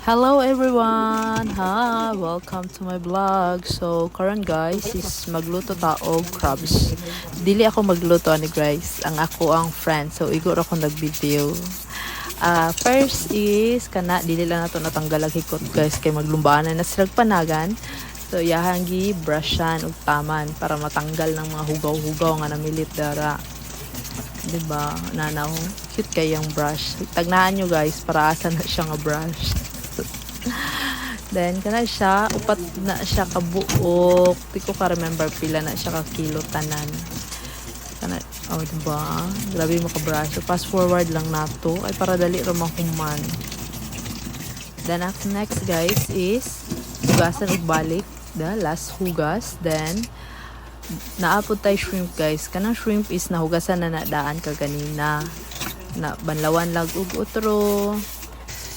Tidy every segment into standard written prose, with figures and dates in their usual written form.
Hello everyone! Ha! Welcome to my vlog. So, karon guys is magluto ta og crabs. Dili ako magluto ani guys. Ang ako ang friend. So, igor ako nag-video. First is kana dili lang nato natanggal ang hikot guys kay maglumbaan na sila panagan. So, iyahang gi-brushan og taman para matanggal ng mga hugaw-hugaw nga namilit dara. Diba? Nanaw. Cute kayang brush. Tagnaan nyo guys para asa na siya nga brush. Then kana siya upat na siya kabuok. Di ko ka remember pila na siya ka kilo tanan. Kana diba? Grabe mo ka brush. So, fast forward lang nato ay para dali ra mahuman. Then next guys is hugasan og balik. The last hugas. Then naapod tayo shrimp guys. Kanang shrimp is nahugasan na nadaan ka ganina. Na banlawan lag og utro.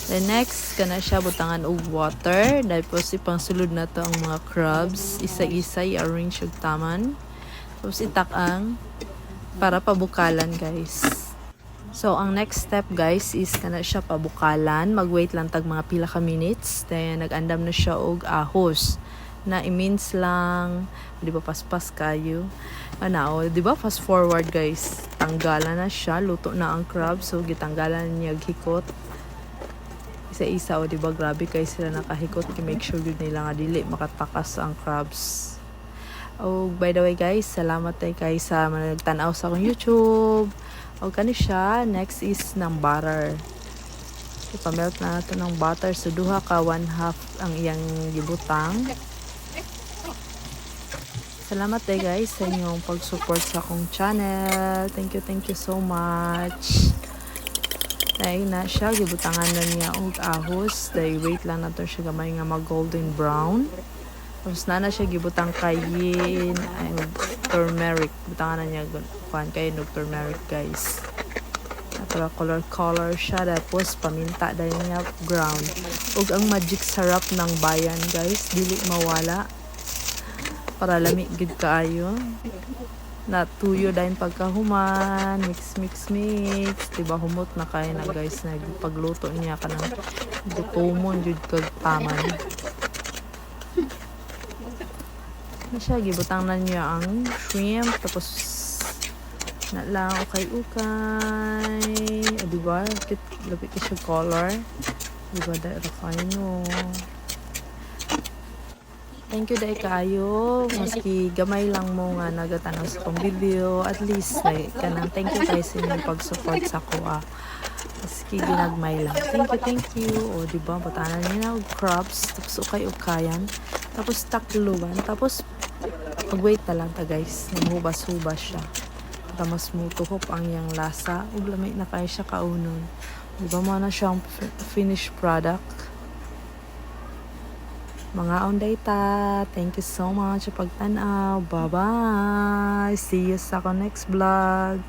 The next kana siya butangan og water. Tapos ipang sulod na to ang mga crabs. Isa-isa i-arrange og taman. Tapos itak-ang para pabukalan guys. So ang next step guys is kana siya pabukalan. Mag-wait lang tag mga pila ka minutes. Then nag-andam na siya og ahos. Na i-mince lang, di ba paspas kayo. Di ba fast forward guys. Tanggalan na siya, luto na ang crab. So gitanggalan niya hikot. Isa-isa di ba grabe kay sila nakahikot. Make sure yun nila nga dili makatakas ang crabs. By the way guys, salamat tayo kay sa nagtanaw sa akong YouTube. Kani siya, next is ng butter. Ipamelt na nato ng butter. So duha ka 1/2 ang iyang gibutang. Salamat tayo guys sa inyong pag-support sa akong channel. Thank you so much. Dahil na siya, gibutangan na niya og ahos. Dahil wait lang nato siya gamay nga mag-golden brown. Tapos na siya gibutang kayin ay turmeric. Butangan na niya kuan kayin og turmeric guys. Para color siya. Tapos paminta dahil niya brown. Ug ang magic sarap ng bayan guys. Dili mawala. Para lamig gid kaayo. Natuyo dahil pagkahuman, mix. Diba humot na kaya na guys na pagluto niya ka ng gutomon jud kag taman. Siya gibutang na niya ang shrimp tapos na lang ukay. Diba? Lapit ka siya color. Diba dahil kayo no. Thank you dahil kayo. Maski gamay lang mo nga nagatanaw sa kong video. At least, kanang thank you tayo sa inyong pag-support sa ko. Maski ginagmay lang. Thank you. Diba, batanan niya na crabs. Tapos ukay-ukayan. Tapos takluban. Tapos, mag-wait na lang ta guys. Namubas-hubas siya. Para mas mutuhop ang iyang lasa. Lamay na kayo siya kaunon. Diba mo na siyang finished product. Mga onday ta. Thank you so much sa pagtanaw. Bye-bye. See you sa next vlog.